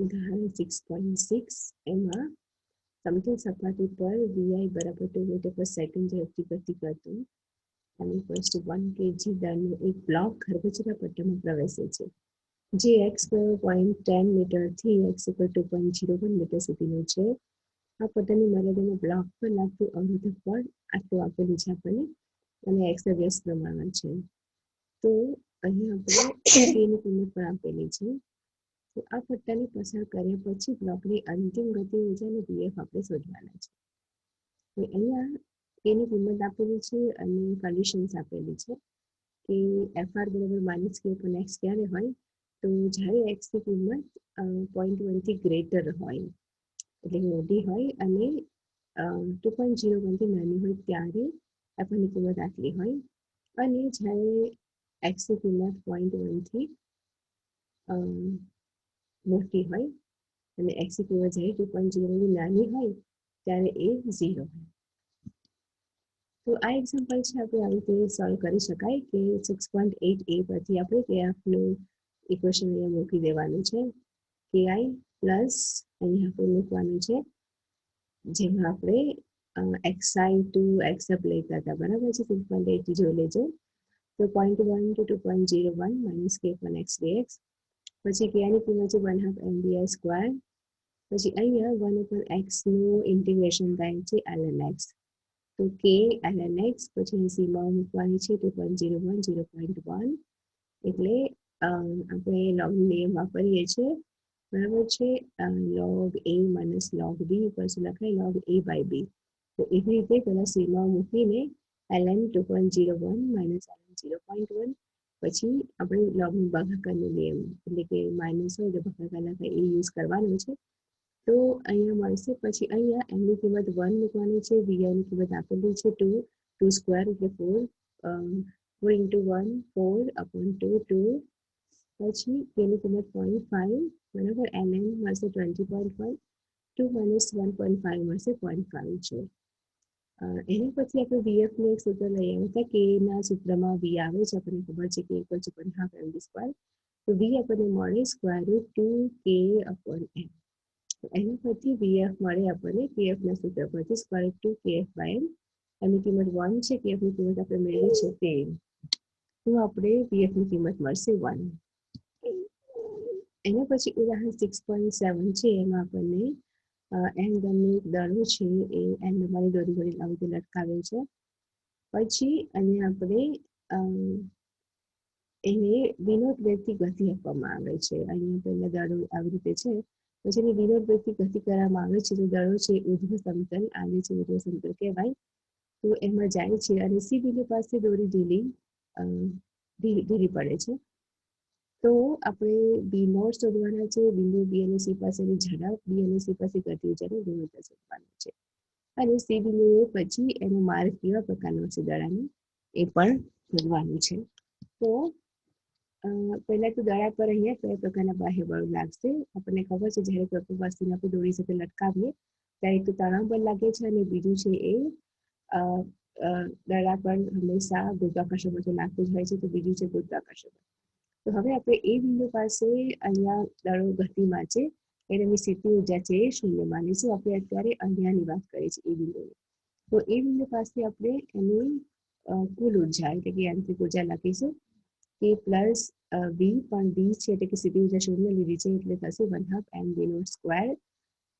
ઉદાહરણ 6.6 એમાં સમતલ સપાટી પર વી બરાબર 2 મીટર પર સેકન્ડ ઝડપથી ગતિ કરતું અને = 1 kg દળનો એક બ્લોક ખરબચડા પટ્ટામાં પ્રવેશે છે, જે x = 0.10 મીટરથી x = 2.01 મીટર સુધીનો છે. આ પટ્ટાની મર્યાદામાં બ્લોક પર લાગતું અવરોધક બળ આટલું આપેલું છે આપણને, અને x ના વ્યસ્ત પ્રમાણમાં છે. તો અહીં આપણે એની કિંમત પણ આપેલી છે. તો આ પટ્ટાને પસાર કર્યા પછી બ્લોકની અંતિમ ગતિ ઊર્જાને vf આપણે શોધવાના છે. તો અહીંયા એની કિંમત આપેલી છે અને કન્ડિશન્સ આપેલી છે કે fr બરાબર -k/x ક્યારે હોય, તો જ્યારે x ની કિંમત 0.1 થી ગ્રેટર હોય, એટલે મોટી હોય, અને 2.01 થી નાની હોય ત્યારે f ની કિંમત આટલી હોય, અને જ્યારે x ની કિંમત 0.1 થી મોટી હોય અને x ની કિંમત જ્યારે 2.0 ની નાની હોય ત્યારે એ 0 હોય. તો આ એક્ઝામ્પલ છે આપણે આવી રીતે સોલ્વ કરી શકાય કે 6.8a પરથી આપણે kfનું ઇક્વેશન અહીંયા મૂકી દેવાનું છે. ki પ્લસ અહીંયા આપણે મૂકવાનું છે જેમાં આપણે xi to xf લેતા હતા, બરાબર છે. 6.8 જોઈ લેજો. તો 0.1 to 2.01 - k/x dx. પછી k ની કિંમત છે 1/2 mvi². પછી અહીંયા 1/x નું ઇન્ટિગ્રેશન થાય છે ln x. તો k ln x, પછી સીમાઓ મૂકવાની છે 2.01 0.1, એટલે આપણે log નિયમ વાપરીએ છીએ, બરાબર છે. log a - log b લખાય log a/b. તો એવી રીતે પેલા સીમાઓ મૂકીને ln 2.01 - ln 0.1, પછી આપણે લોગનું ભાગાકારનો નિયમ, એટલે કે માઇનસ હોય તો ભાગાકાર લખાય, એ યુઝ કરવાનો છે. તો અહીંયા મળશે. પછી અહીંયા m ની કિંમત 1 મૂકવાની છે, vi ની કિંમત આપેલી છે 2 સ્ક્વેર એટલે 4, 4 × 1 4/2 2. પછી k ની કિંમત 0.5, બરાબર. ln મળશે 20.5, 2 - 1.5 મળશે 0.5 છે. એના પછી આપણે vf નું એક સૂત્ર લઈ આવ્યા હતા. કે ના સૂત્રમાં v આવે છે, આપણને ખબર છે કે = 1/2 mv². તો v આપણને મળે √2k/m. એના પરથી vf મળે આપણને kf ના સૂત્ર પરથી √2kf/m. એની કિંમત 1 છે, kf ની કિંમત આપણે મેળવી છે 10. તો આપણે vf ની કિંમત મળશે 1. એના પછી ઉદાહરણ 6.7 છે, એમાં આપણને n ગણની દળો છે એ n નંબરની દોરી વડે આવી રીતે લટકાવેલ છે. પછી અહીંયા આપણે એને વિનોદ વેગથી ગતિ આપવામાં આવે છે. અહીંયા પહેલા દળો આવી રીતે છે, પછી એની વિનોદ વેગથી ગતિ કરવામાં આવે છે. તો દળો છે ઉર્ધ્વ સમતલ, આને છે ઉર્ધ્વ સમતલ કહેવાય. તો એમાં જાય છે અને સી બિંદુ પાસે દોરી ઢીલી પડે છે. તો આપણે બી નોટ શોધવાના છે. બિંદુ બી અને સી પાસેની ઝડપ, બી અને સી પાસે ગતિ ઊર્જાનો ગુણોત્તર શોધવાનો છે. અને સી બિંદુએ પછી એનો માર્ગ કેવા પ્રકારનો છે દડાનો, એ પણ શોધવાનું છે. તો પહેલા તો દડા પર અહીંયા કયા પ્રકારના બાહ્ય બળ લાગશે. આપણને ખબર છે જ્યારે કોઈ વસ્તુને આપણે દોરી સાથે લટકાવીએ ત્યારે એક તો તણાવ બળ લાગે છે, અને બીજું છે એ દડા પર હંમેશા ગુરુત્વાકર્ષણ બળ તો લાગતું જ હોય છે. તો બીજું છે ગુરુત્વાકર્ષણ બળ. તો હવે આપણે એ બિંદુ પાસે અહીંયા દળો ગતિમાં છે, એની સ્થિતિ ઊર્જા છે એ 0 માનીશું. આપણે અત્યારે અહીંયાની વાત કરીએ છીએ એ બિંદુની. તો એ બિંદુ પાસે આપણે એની કુલ ઊર્જા એટલે કે યાંત્રિક ઊર્જા લખીશું કે પ્લસ વી, પણ વી છે એટલે કે સ્થિતિ ઊર્જા 0 લીધી છે, એટલે થશે 1/2 mv².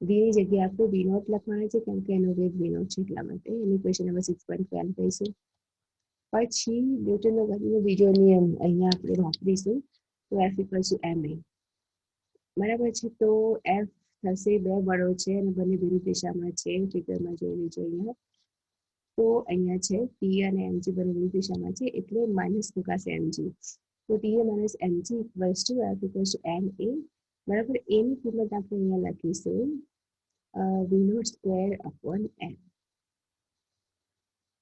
વી ની જગ્યાએ આપણે વી નોટ લખવાના છે, કેમ કે એનો વેગ વી નોટ છે એટલા માટે. એની ક્વેશ્ચન નંબર 6.12 કહીશું. પછી ન્યૂટનનો ગતિનો બીજો નિયમ અહીંયા આપણે વાપરીશું. તો F = ma, બરાબર છે. તો F થશે, બે બળો છે અને બંને વિરુદ્ધ દિશામાં છે, ફિગરમાં જોઈ લેજો અહીંયા. તો અહીંયા છે ટી અને mg બંને વિરુદ્ધ દિશામાં છે, એટલે માઇનસ મુકાશે mg. તો ટી - mg = F = ma, બરાબર. એની કિંમત આપણે અહીંયા લખીશું v02/m.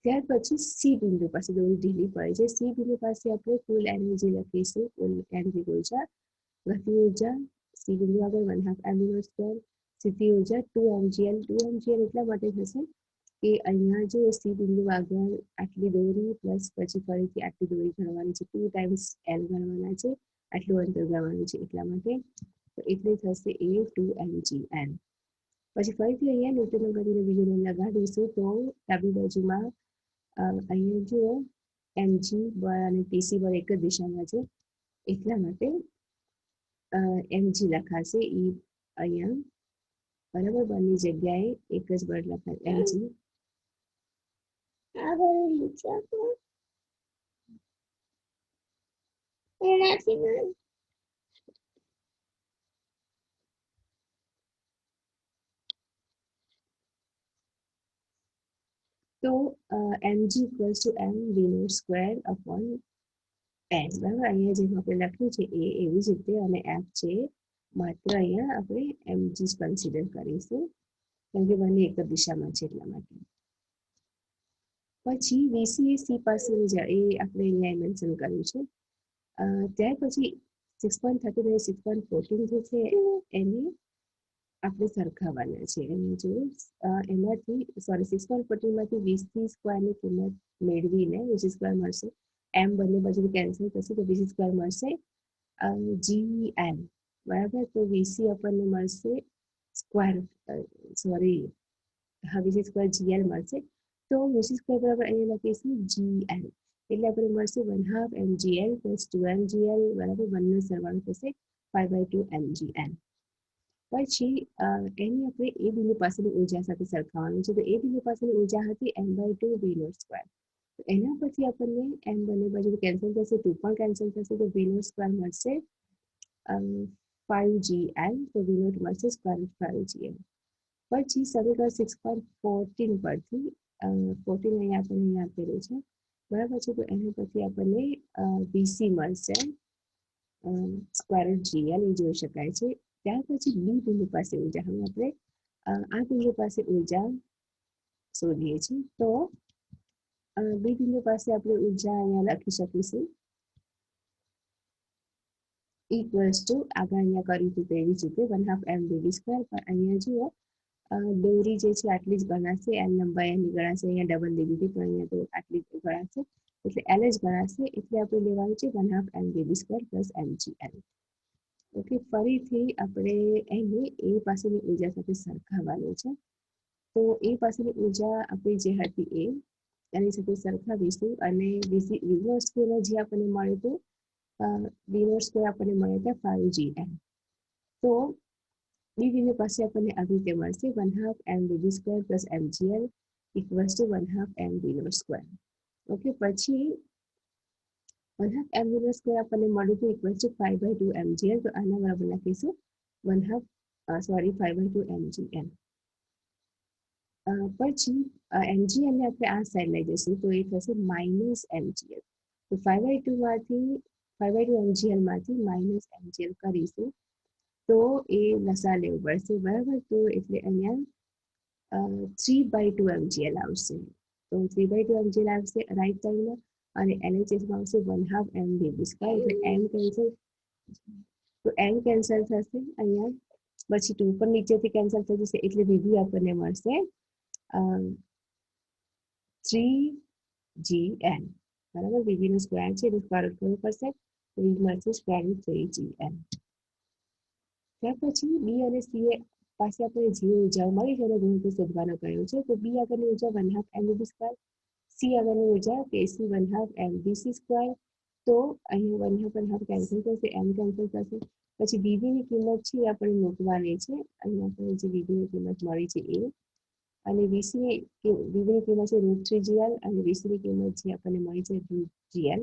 ત્યાર પછી સી બિંદુ પાસે દોરી ઢીલી પડે છે. સી બિંદુ પાસે આપણે કુલ એનર્જી લખીશું, કુલ યાંત્રિક ઊર્જા, ગતિ ઊર્જા. સી બિંદુ આગળ 1/2 mv², સ્થિતિ ઊર્જા 2 mgl એટલા માટે થશે કે અહીંયા જો સી બિંદુ આગળ આટલી દોરી પ્લસ પછી ફરીથી આટલી દોરી ગણવાની છે, 2 × l ગણવાના છે, આટલું અંતર ગણવાનું છે એટલા માટે. તો એટલે થશે A2mgn. પછી ફરીથી અહીંયા ન્યૂટનનો ગતિનો બીજો નિયમ લગાડીશું તો ડાબી બાજુમાં અહીંયા જુઓ mg બળ અને tc બળ એક જ દિશામાં છે એટલા માટે mg લખાશે એ અહીંયા બરાબર બળની જગ્યાએ એક જ બળ લખાશે mg. તો mg equals to m v0 square upon n. બરાબર અહીંયા જેમ આપણે લખ્યું છે એ એવી જ રીતે અને f છે માત્ર અહીંયા આપણે mg જ કન્સિડર કરીશું કેમ કે બંને એક જ દિશામાં છે એટલા માટે. પછી vc એ c પાસેની એ આપણે અહીંયા મેન્શન કર્યું છે. ત્યાર પછી 6.13 અને 6.14 જે છે એને આપણે સરખાવવાના છે. અહીંયા જો એમાંથી 6.14 માંથી 20 સ્ક્વેરની કિંમત મેળવીને vc સ્ક્વેર મળશે. m બંને બાજુ કેન્સલ થશે તો vc સ્ક્વેર મળશે gn. બરાબર તો vc આપણને મળશે સ્ક્વેર vc સ્ક્વેર gn મળશે. તો vc સ્ક્વેર બરાબર અહીંયા લખીશું gn એટલે આપણે મળશે 1/2 mgn પ્લસ 2mgn બરાબર બંને સરવાળો થશે 5/2 mgn. પછી એની આપણે એ બિંદુ પાસેની ઉર્જા સાથે સરખાવવાનું છે. તો એ બિંદુ પાસેની ઉર્જા હતી m/2 v0 સ્ક્વેર. તો એના પછી આપણને m બંને બાજુ કેન્સલ થશે 2 પણ કેન્સલ થશે તો v0 સ્ક્વેર મળશે 5gn. તો v0 મળશે સ્ક્વેર રૂટ 5gn. પછી સમીકરણ 6.14 પરથી 14 અહીંયા આપણને આપેલું છે બરાબર છે. તો એના પછી આપણને vc મળશે સ્ક્વેર રૂટ gn એ જોઈ શકાય છે. ત્યાર પછી બી બિંદુ પાસે ઉર્જા હવે આપણે આ બિંદુ પાસે ઉર્જા શોધીએ છીએ. તો બી બિંદુ પાસે આપણે ઉર્જા અહીંયા લખી શકીશું ઇક્વલ્સ ટુ આગળ અહીંયા કર્યું હતું તેવી જ રીતે 1/2 mv સ્ક્વેર. પણ અહીંયા જુઓ દોરી જે છે આટલી જ ગણાશે. એલ લંબાઈ એની ગણાશે. અહીંયા ડબલ લીધી હતી પણ અહીંયા તો આટલી જ ગણાશે એટલે એલ જ ગણાશે. એટલે આપણે લેવાનું છે 1/2 mv square plus mgn. Okay ફરીથી આપણે એને એ પાસેની ઉર્જા સાથે સરખાવવાનું છે. તો એ પાસેની ઉર્જા આપણી જે હતી એની સાથે સરખાવીશું અને v0 સ્ક્વેર જે આપણને મળ્યું હતું v0 સ્ક્વેર આપણને મળ્યા હતા 5gn. તો બી બિંદુ પાસે આપણને આવી રીતે મળશે 1/2 mv square plus mgn equals to 1/2 mv0 square. Okay પછી 1/2 mv સ્ક્વેર આપણને મળ્યું હતું ઇક્વલ્સ ટુ 5/2 mgn. તો આના બરાબર લખીશું 5/2 mgn. પછી mgn ને આપણે આ સાઈડ લઈ જઈશું તો એ થશે -mgn. તો 5/2 માંથી 5/2 mgn માંથી -mgn કરીશું તો એ લસા લેવું પડશે બરાબર. તો એટલે અહીંયા 3/2 mgn આવશે. તો 3/2 mgn આવશે રાઈટ સાઈડમાં અને LHSમાં આવશે 1/2 mv સ્ક્વેર. એટલે m કેન્સલ તો m કેન્સલ થશે અહીંયા. પછી 2 પણ નીચેથી કેન્સલ થઈ જશે એટલે vb આપણને મળશે 3gn. બરાબર vb નો સ્ક્વેર છે એટલે સ્ક્વેર રૂટ કરવું પડશે. તો v મળશે સ્ક્વેર રૂટ 3gn. ત્યાર પછી બી અને સી પાસે આપણે જે ઉર્જા મળી છે એનો ગુણોત્તર શોધવાનો કહ્યું છે. તો બી આગળની ઉર્જા 1/2 mv સ્ક્વેર, સી આગળની ઉર્જા kc 1/2 mvc સ્ક્વેર. તો અહીંયા 1/2 કેન્સલ થશે, m કેન્સલ થશે. પછી વીવી ની કિંમત છે આપણે મૂકવાની છે. અહીંયા આપણે જે વીવી ની કિંમત મળી છે એ અને વીસી ની કિંમત છે √3gl અને વીસી ની કિંમત જે આપણને મળી છે √gl.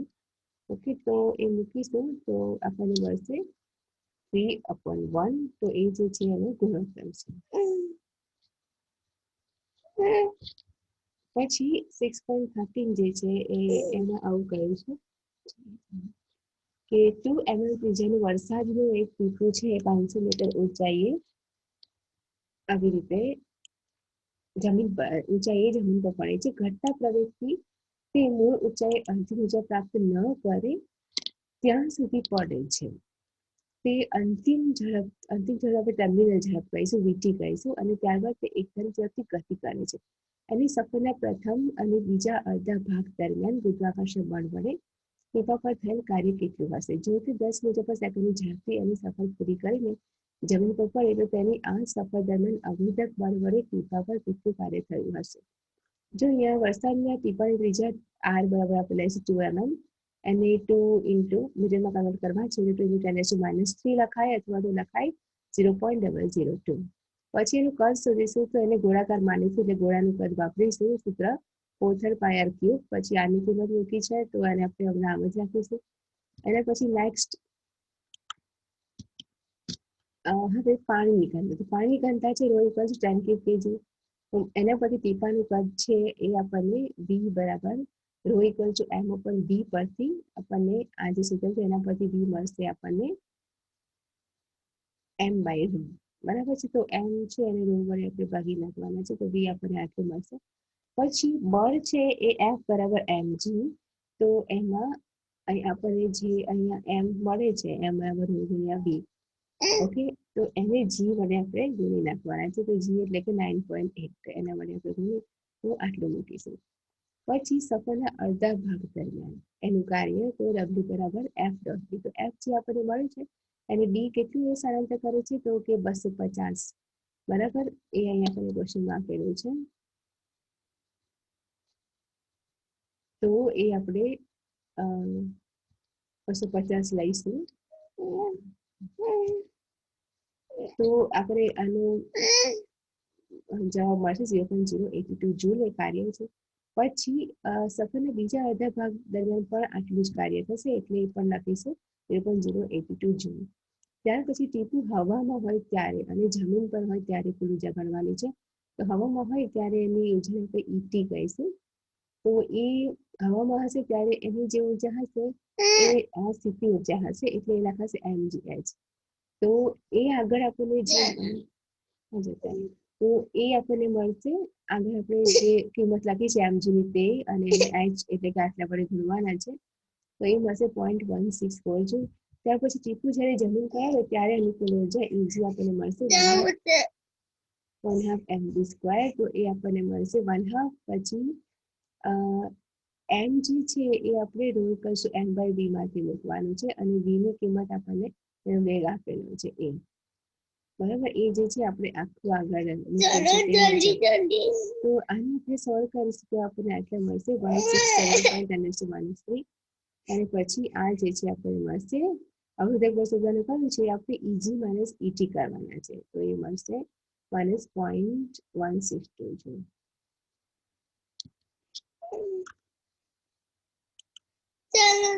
ઓકે તો એ મૂકીશું તો આપણને મળશે 3/1. તો એ જે છે એનો ગુણોત્તર છે. પછી 6.13 જે છે એમાં આવું કહ્યું છે કે 2 ml ત્રિજ્યાનું વરસાદનું એક ટીપું છે 500 મીટર ઊંચાઈએ આવી રીતે જમીન પર પડે છે. ઘટતા પ્રવેગથી તે મૂળ ઊંચાઈએ અંતિમ ઊર્જા પ્રાપ્ત ન કરે ત્યાં સુધી પડે છે. તે અંતિમ ઝડપ ટર્મિનલ ઝડપ કહીશું VT કહીશું અને ત્યારબાદ તે એકદમ ઝડપથી ગતિ કરે છે. એની સફરના પ્રથમ અને બીજા અડધા ભાગ દરમિયાન ગુરુત્વાકર્ષણ બળ વડે ટીપા પર થયેલ કાર્ય કેટલું હશે? જો તે 10 મીટર પર સેકન્ડની ઝડપથી એની સફર પૂરી કરીને જમીન પર પડે તો તેની આ સફર દરમિયાન અવરોધક બળ વડે ટીપા પર કેટલું કાર્ય થયું હશે. જો અહીંયા વરસાદના ટીપાની ત્રિજ્યા r બરાબર આપણે લઈશું 2 mm એને 2 ઇન્ટુ મીટરમાં કન્વર્ટ કરવા છે તો 2 × 10⁻³ લખાય અથવા તો લખાય 0.002. પછી એનું કદ શોધીશું તો એને ગોળાકાર માનીશું એટલે ગોળાનું કદ વાપરીશું સૂત્ર 4/3 પછી આની કિંમત મૂકી છે તો એને આપણે હમણાં આમ જ રાખીશું. એના પછી નેક્સ્ટ હવે પાણીની ઘનતા. તો પાણીની ઘનતા છે ρ = 10 kg. એના પછી ટીપાનું કદ છે એ આપણને v બરાબર ρ = m/v પરથી આપણને આ જે સૂત્ર છે એના પરથી v મળશે આપણને m/ρ. બરાબર છે. તો m છે એને ρ વડે આપણે ભાગી નાખવાના છે તો v આપણને આટલું મળશે. પછી બળ છે એ F બરાબર mg. તો એમાં અહીં આપણને જે અહીંયા m મળે છે m બરાબર ρ × v. ઓકે, તો એને g વડે આપણે ગુણી નાખવાના છે તો g એટલે કે 9.8 એના વડે આપણે ગુણીએ તો આટલું મૂકીશું. પછી સફરના અડધા ભાગ દરમિયાન એનું કાર્ય તો w બરાબર f ડોટ ડી. તો f જે આપણને મળે છે એને d કેટલું એ સ્થાનાંતર કરે છે તો કે 250. બરાબર, એ અહીંયા આપણને ક્વેશ્ચનમાં આપેલું છે. તો એ આપણે 250 લઈશું. તો આપણે આનો જવાબ મળશે 0.082 જૂલ એ કાર્ય છે. પછી સફરના બીજા અડધા ભાગ દરમિયાન પણ આટલું જ કાર્ય થશે એટલે એ પણ લખીશું 0.082 જૂલ. ત્યાર પછી ટીપું હવામાં હોય ત્યારે અને જમીન પર હોય ત્યારે કુલ ઉર્જા ગણવાની છે. તો હવામાં હોય ત્યારે એની ઉર્જાને આપણે ઈટી કહીશું. તો એ હવામાં હશે ત્યારે એની જે ઉર્જા હશે એ આ સ્થિતિ ઉર્જા હશે એટલે એ લખાશે mgh. તો એ આગળ આપણને જે તો એ આપણને મળશે. આગળ આપણે જે કિંમત લખી છે mg ની તે અને h એટલે કે આટલા વડે ગુણવાના છે તો એ મળશે 0.164 જૂલ. ત્યાર પછી ટીપું જ્યારે જમીન પર આવે ત્યારે એની કુલ ઉર્જા Eg આપણને મળશે 1/2 mv². તો એ આપણને મળશે 1/2. પછી m જે છે એ આપણે રોલ કરશું m/v માંથી મૂકવાનું છે અને v ની કિંમત આપણને એનો વેગ આપેલો છે એ. બરાબર, એ જે છે આપણે આખું આગળ તો આને આપણે સોલ્વ કરીશું તો આપણને આટલા મળશે 167.3. અને પછી આ જે છે આપણને મળશે અવરોધક બળ શોધવાનું કહ્યું છે આપણે Eg - Et કરવાના છે તો એ મળશે -0.162 જૂલ. ચાલો.